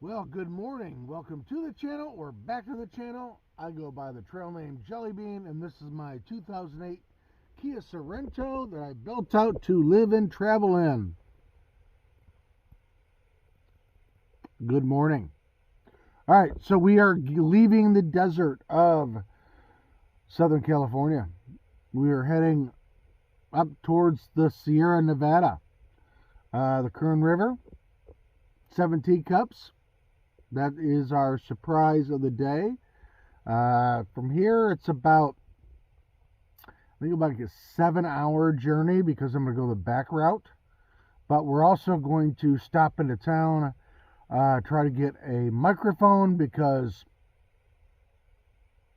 Well, good morning. Welcome to the channel or back to the channel. I go by the trail name Jellybean, and this is my 2008 Kia Sorento that I built out to live and travel in. Good morning. All right, so we are leaving the desert of Southern California. We are heading up towards the Sierra Nevada, the Kern River, 7 Teacups. That is our surprise of the day. From here, it's about, I think about a 7-hour journey because I'm going to go the back route. But we're also going to stop into town, try to get a microphone because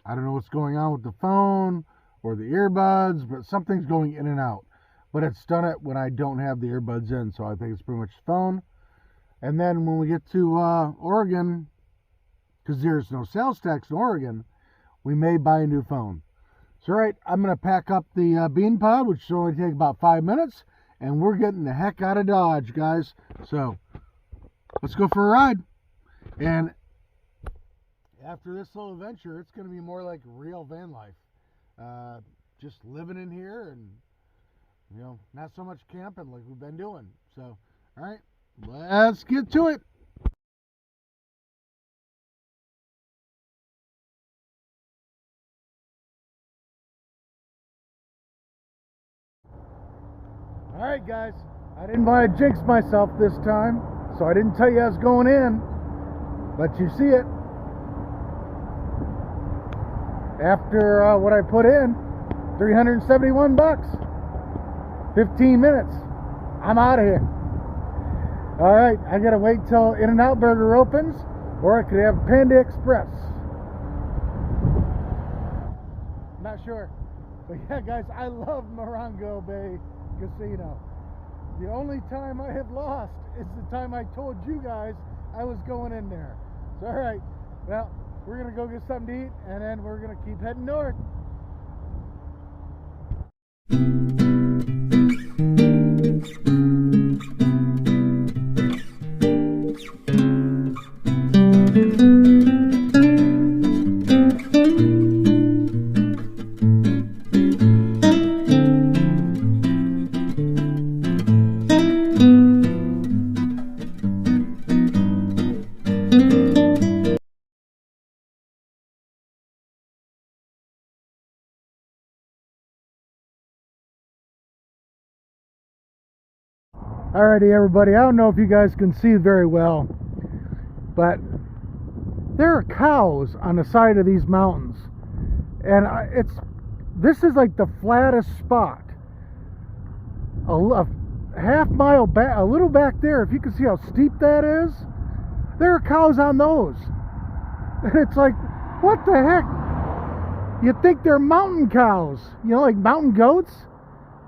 I don't know what's going on with the phone or the earbuds, but something's going in and out. But it's done it when I don't have the earbuds in, so I think it's pretty much the phone. And then when we get to Oregon, because there's no sales tax in Oregon, we may buy a new phone. So, all right, I'm going to pack up the bean pod, which should only take about 5 minutes, and we're getting the heck out of Dodge, guys. So, let's go for a ride. And after this little adventure, it's going to be more like real van life. Just living in here and, you know, not so much camping like we've been doing. So, all right. Let's get to it. All right, guys. I didn't want to jinx myself this time, so I didn't tell you I was going in. But you see it. After what I put in, 371 bucks. 15 minutes. I'm out of here. All right, I gotta wait till In-N-Out Burger opens, or I could have Panda Express. Not sure, but yeah, guys, I love Morongo Bay Casino. The only time I have lost is the time I told you guys I was going in there. So, all right, well, we're gonna go get something to eat, and then we're gonna keep heading north. Alrighty, everybody, I don't know if you guys can see very well, but there are cows on the side of these mountains, and this is like the flattest spot. A half mile back, a little back there, if you can see how steep that is, there are cows on those. And it's like, what the heck? You'd think they're mountain cows, you know, like mountain goats.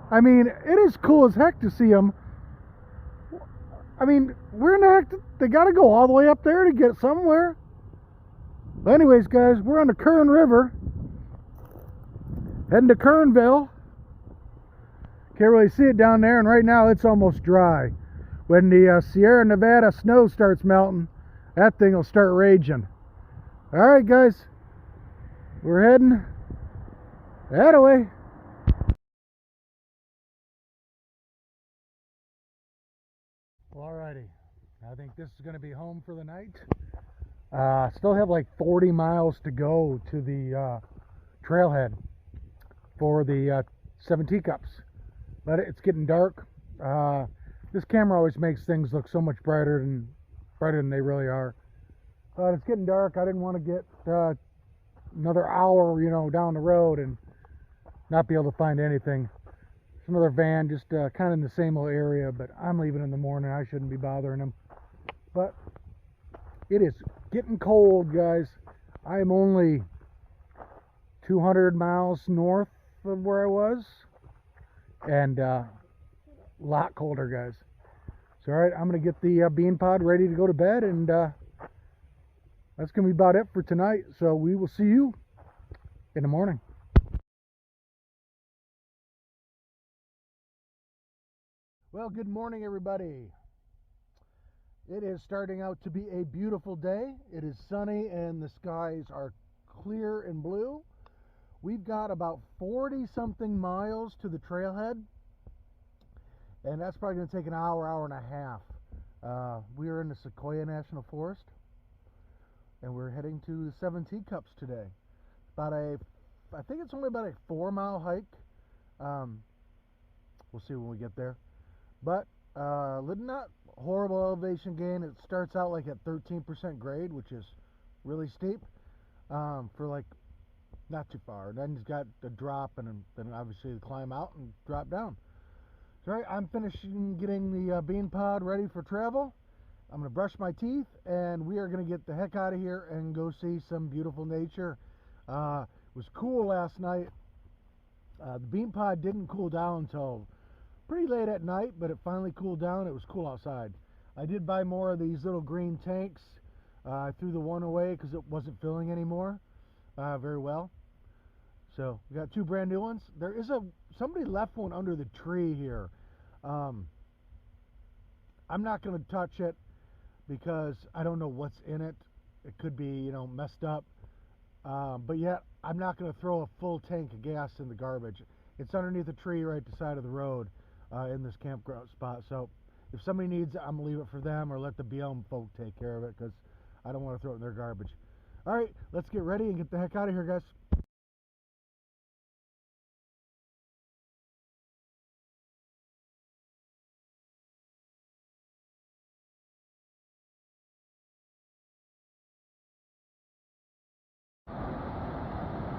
I mean, it is cool as heck to see them. I mean, where in the heck, they got to go all the way up there to get somewhere. But anyways, guys, we're on the Kern River, heading to Kernville. Can't really see it down there, and right now it's almost dry. When the Sierra Nevada snow starts melting, that thing will start raging. All right, guys, we're heading that way. Alrighty, I think this is going to be home for the night. Still have like 40 miles to go to the trailhead for the 7 Teacups, but it's getting dark. This camera always makes things look so much brighter than they really are. But it's getting dark. I didn't want to get another hour, you know, down the road and not be able to find anything. Another van just kind of in the same old area, but I'm leaving in the morning. I shouldn't be bothering them. But it is getting cold, guys. I am only 200 miles north of where I was, and a lot colder, guys. So, all right, I'm going to get the bean pod ready to go to bed, and that's going to be about it for tonight. So we will see you in the morning. Well, good morning, everybody. It is starting out to be a beautiful day. It is sunny and the skies are clear and blue. We've got about 40 something miles to the trailhead, and that's probably going to take an hour, hour and a half. We are in the Sequoia National Forest, and we're heading to the 7 Teacups today. I think it's only about a 4-mile hike. We'll see when we get there. But not horrible elevation gain. It starts out like at 13% grade, which is really steep for like not too far. Then he's got the drop, and then obviously the climb out and drop down. So, all right, I'm finishing getting the bean pod ready for travel. I'm going to brush my teeth, and we are going to get the heck out of here and go see some beautiful nature. It was cool last night. The bean pod didn't cool down until pretty late at night, but it finally cooled down. It was cool outside. I did buy more of these little green tanks. I threw the one away because it wasn't filling anymore very well. So we got 2 brand new ones. Somebody left one under the tree here. I'm not going to touch it because I don't know what's in it. It could be, messed up. But yet I'm not going to throw a full tank of gas in the garbage. It's underneath a tree right at the side of the road in this campground spot. So if somebody needs it, I'm going to leave it for them or let the BLM folk take care of it because I don't want to throw it in their garbage. All right, let's get ready and get the heck out of here, guys.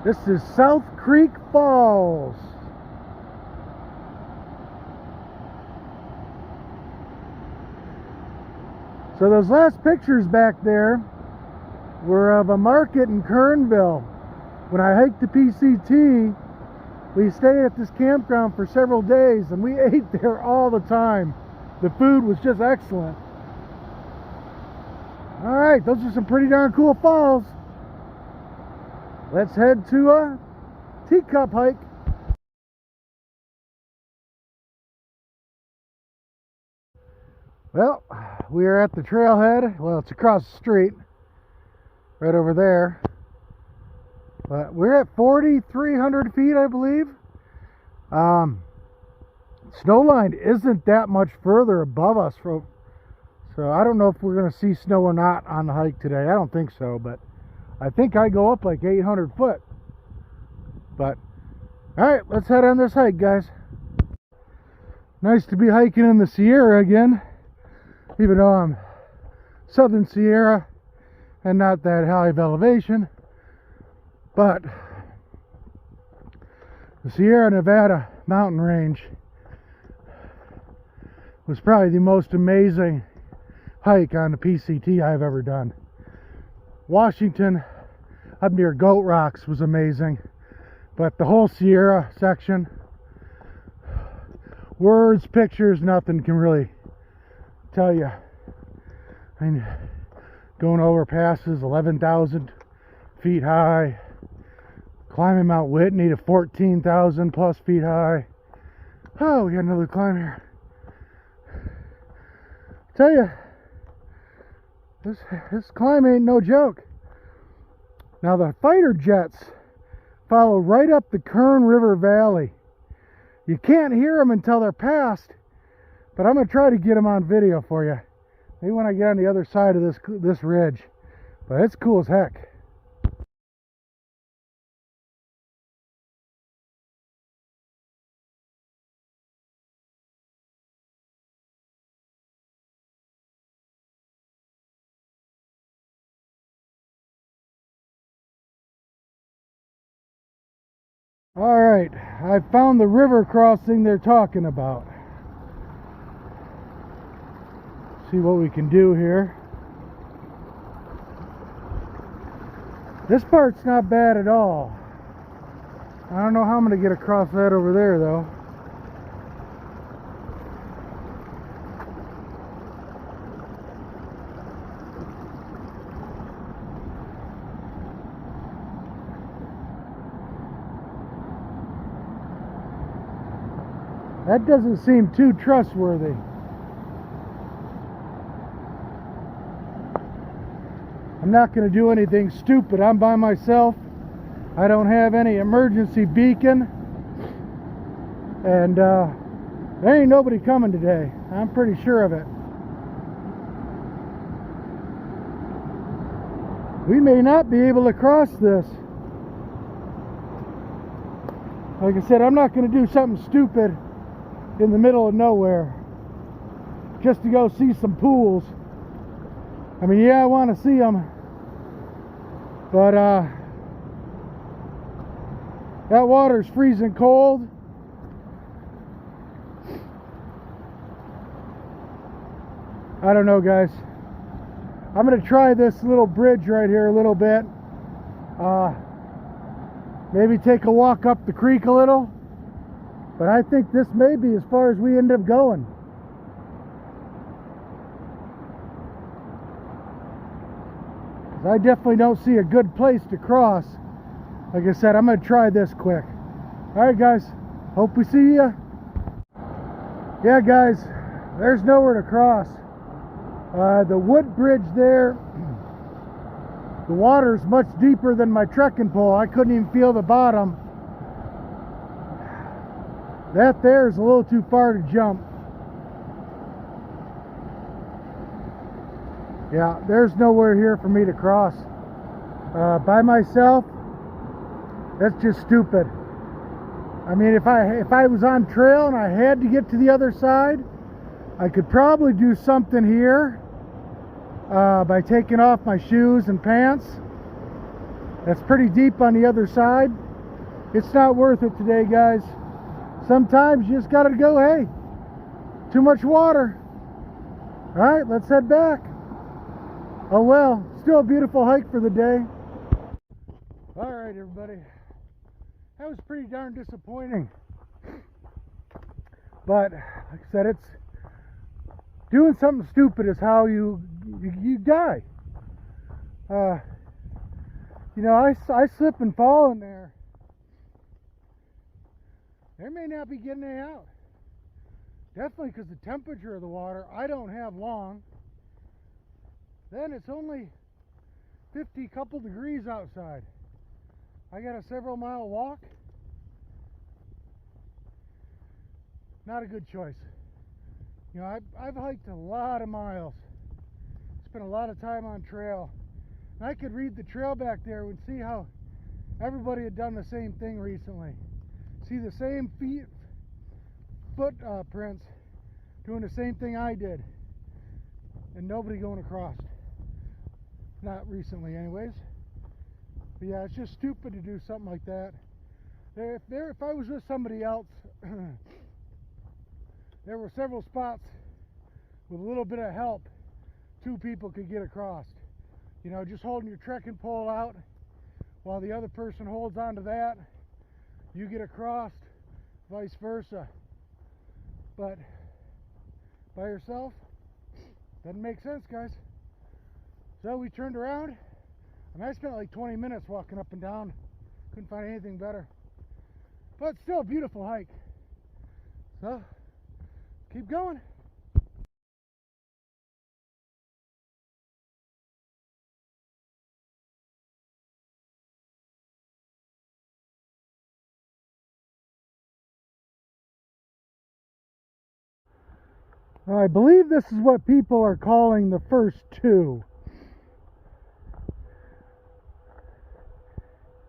This is South Creek Falls. So those last pictures back there were of a market in Kernville. When I hiked the PCT, we stayed at this campground for several days and we ate there all the time. The food was just excellent. All right, those are some pretty darn cool falls. Let's head to a Teacup hike. Well, we are at the trailhead. Well, it's across the street, right over there. But we're at 4,300 feet, I believe. Snowline isn't that much further above us, so I don't know if we're going to see snow or not on the hike today. I don't think so, but I think I go up like 800 foot. But, alright, let's head on this hike, guys. Nice to be hiking in the Sierra again, even though I'm Southern Sierra and not that high of elevation. But the Sierra Nevada mountain range was probably the most amazing hike on the PCT I've ever done. Washington up near Goat Rocks was amazing, but the whole Sierra section, words, pictures, nothing can really tell you. I mean, going over passes 11,000 feet high, climbing Mount Whitney to 14,000 plus feet high. Oh, we got another climb here. Tell you, this climb ain't no joke. Now the fighter jets follow right up the Kern River Valley. You can't hear them until they're past, but I'm going to try to get them on video for you. Maybe when I get on the other side of this ridge. But it's cool as heck. Alright, I found the river crossing they're talking about. See what we can do here. This part's not bad at all. I don't know how I'm going to get across that over there though. That doesn't seem too trustworthy. I'm not going to do anything stupid. I'm by myself. I don't have any emergency beacon. And there ain't nobody coming today. I'm pretty sure of it. We may not be able to cross this. Like I said, I'm not going to do something stupid in the middle of nowhere just to go see some pools. I mean, yeah, I want to see them, but that water's freezing cold. I don't know, guys. I'm going to try this little bridge right here a little bit. Maybe take a walk up the creek a little. But I think this may be as far as we end up going. I definitely don't see a good place to cross. Like I said, I'm going to try this quick. Alright guys, hope we see ya. Yeah guys, there's nowhere to cross. The wood bridge there, the water's much deeper than my trekking pole. I couldn't even feel the bottom. That there is a little too far to jump. Yeah, there's nowhere here for me to cross. By myself, that's just stupid. I mean, if I was on trail and I had to get to the other side, I could probably do something here by taking off my shoes and pants. That's pretty deep on the other side. It's not worth it today, guys. Sometimes you just gotta go, hey, too much water. All right, let's head back. Oh well, still a beautiful hike for the day. All right, everybody. That was pretty darn disappointing. But, like I said, it's doing something stupid is how you die. You know, I slip and fall in there. They may not be getting it out. Definitely because the temperature of the water, I don't have long. Then it's only 50 couple degrees outside. I got a several mile walk. Not a good choice. You know, I've hiked a lot of miles. Spent a lot of time on trail. And I could read the trail back there and see how everybody had done the same thing recently. See the same footprints doing the same thing I did. And nobody going across. Not recently anyways. But yeah, it's just stupid to do something like that. If I was with somebody else, there were several spots with a little bit of help, 2 people could get across. You know, just holding your trekking pole out while the other person holds onto that, you get across, vice versa. But by yourself, doesn't make sense, guys. So we turned around. I mean, I spent like 20 minutes walking up and down. Couldn't find anything better. But still a beautiful hike. So, keep going. I believe this is what people are calling the first 2.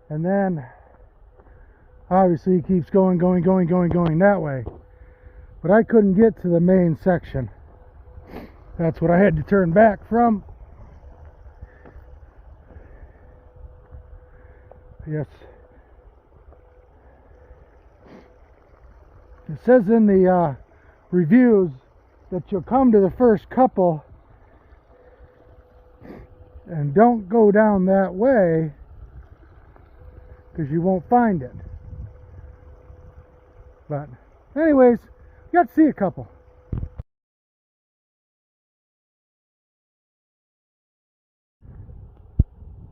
And then, obviously, it keeps going that way. But I couldn't get to the main section. That's what I had to turn back from. Yes. It says in the reviews that you'll come to the first couple and don't go down that way because you won't find it. But anyways, got to see a couple.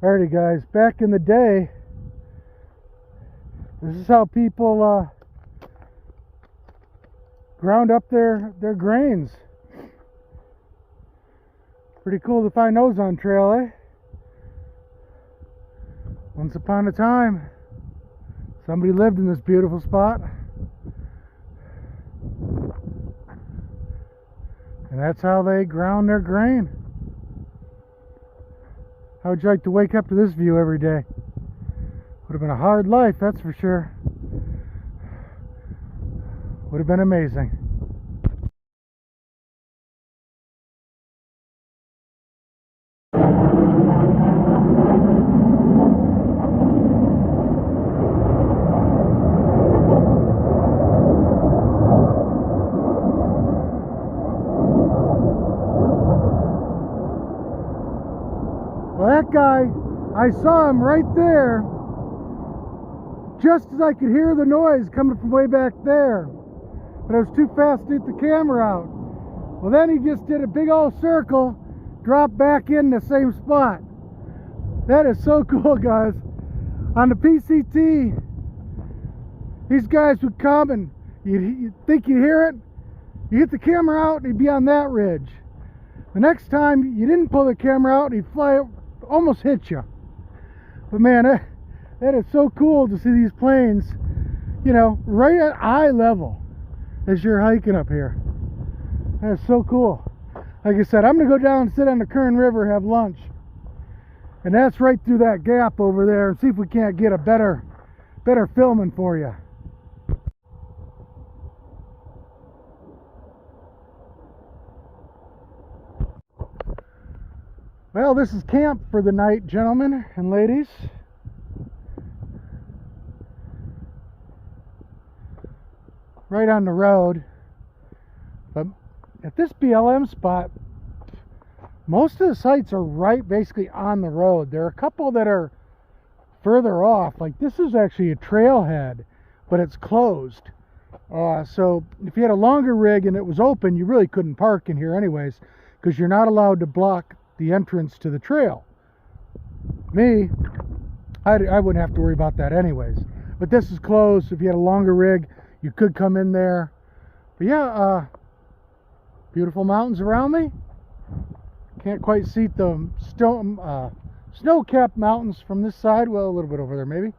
Alrighty guys, back in the day, this is how people ground up their grains. Pretty cool to find those on trail, eh? Once upon a time, somebody lived in this beautiful spot. And that's how they ground their grain. How would you like to wake up to this view every day? Would have been a hard life, that's for sure. Would have been amazing. Well, that guy, I saw him right there, just as I could hear the noise coming from way back there. But I was too fast to get the camera out. Well, then he just did a big old circle, dropped back in the same spot. That is so cool, guys. On the PCT, these guys would come and you'd think you'd hear it. You get the camera out and he'd be on that ridge. The next time you didn't pull the camera out and he'd fly, almost hit you. But man, that is so cool to see these planes, you know, right at eye level as you're hiking up here. That is so cool. Like I said, I'm going to go down and sit on the Kern River, have lunch. And that's right through that gap over there, and see if we can't get a better filming for you. Well, this is camp for the night, gentlemen and ladies. Right on the road. But at this BLM spot, most of the sites are right basically on the road. There are a couple that are further off. Like this is actually a trailhead, but it's closed. So if you had a longer rig and it was open, you really couldn't park in here anyways, because you're not allowed to block the entrance to the trail. Me, I wouldn't have to worry about that anyways. But this is closed. If you had a longer rig, you could come in there. But yeah, beautiful mountains around me. Can't quite see the snow-capped mountains from this side. Well, a little bit over there maybe.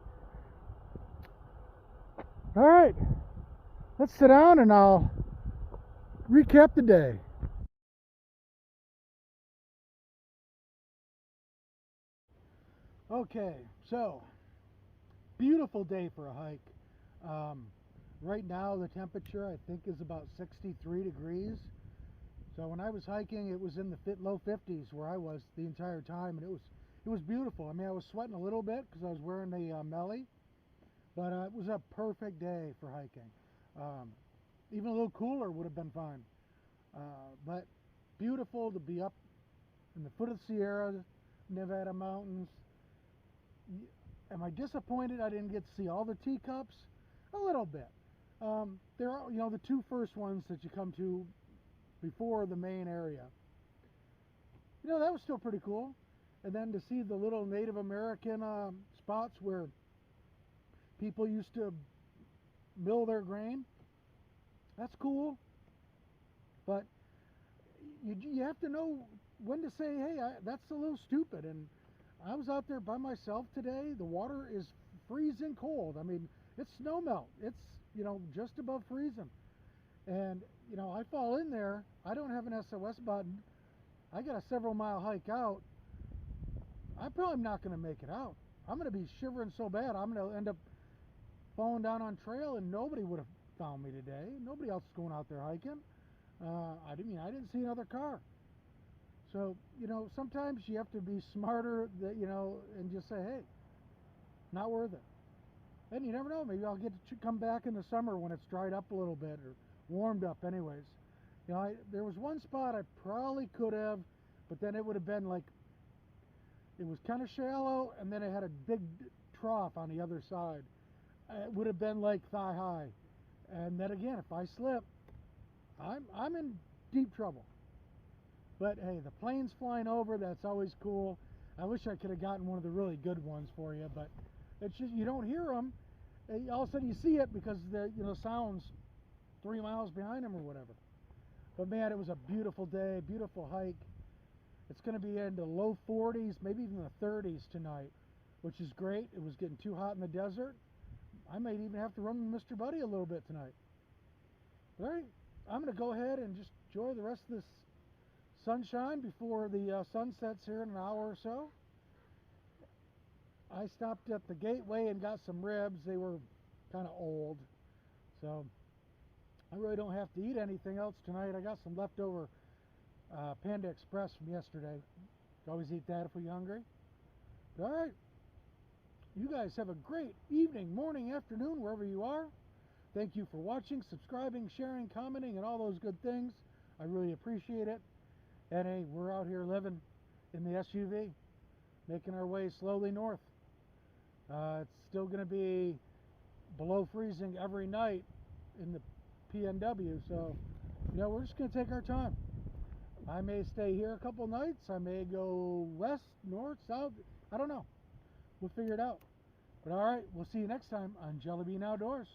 All right, let's sit down and I'll recap the day. Okay, so beautiful day for a hike. Right now the temperature I think is about 63 degrees. So when I was hiking, it was in the low 50s where I was the entire time, and it was beautiful. I mean, I was sweating a little bit because I was wearing the melly, but it was a perfect day for hiking. Even a little cooler would have been fine, but beautiful to be up in the foot of the Sierra Nevada mountains. Am I disappointed I didn't get to see all the Teacups? A little bit. There are, you know, the two first ones that you come to before the main area. You know, that was still pretty cool. And then to see the little Native American spots where people used to mill their grain, that's cool. But you have to know when to say, hey, that's a little stupid. And I was out there by myself today. The water is freezing cold. I mean, it's snow melt. It's, you know, just above freezing. And, you know, I fall in there. I don't have an SOS button. I got a several mile hike out. I'm probably not going to make it out. I'm going to be shivering so bad, I'm going to end up falling down on trail, and nobody would have found me today. Nobody else is going out there hiking. I didn't see another car. So, you know, sometimes you have to be smarter, you know, and just say, hey, not worth it. And you never know, maybe I'll get to come back in the summer when it's dried up a little bit or warmed up anyways. You know, there was one spot I probably could have, but then it would have been like, it was kind of shallow, and then it had a big trough on the other side. It would have been like thigh high. And then again, if I slip, I'm in deep trouble. But hey, the plane's flying over, that's always cool. I wish I could have gotten one of the really good ones for you, but it's just, you don't hear them. All of a sudden you see it because the, you know, sounds 3 miles behind them or whatever. But man, it was a beautiful day, beautiful hike. It's going to be in the low 40s, maybe even the 30s tonight. which is great. It was getting too hot in the desert. I might even have to run with Mr. Buddy a little bit tonight. All right, I'm going to go ahead and just enjoy the rest of this sunshine before the sun sets here in an hour or so. I stopped at the Gateway and got some ribs. They were kind of old, so I really don't have to eat anything else tonight. I got some leftover Panda Express from yesterday. Always eat that if we're hungry. All right, you guys have a great evening, morning, afternoon, wherever you are. Thank you for watching, subscribing, sharing, commenting, and all those good things. I really appreciate it. And hey, we're out here living in the SUV, making our way slowly north. It's still going to be below freezing every night in the PNW, so we're just going to take our time. I may stay here a couple nights. I may go west, north, south. I don't know. We'll figure it out. But all right, we'll see you next time on Jelly Bean Outdoors.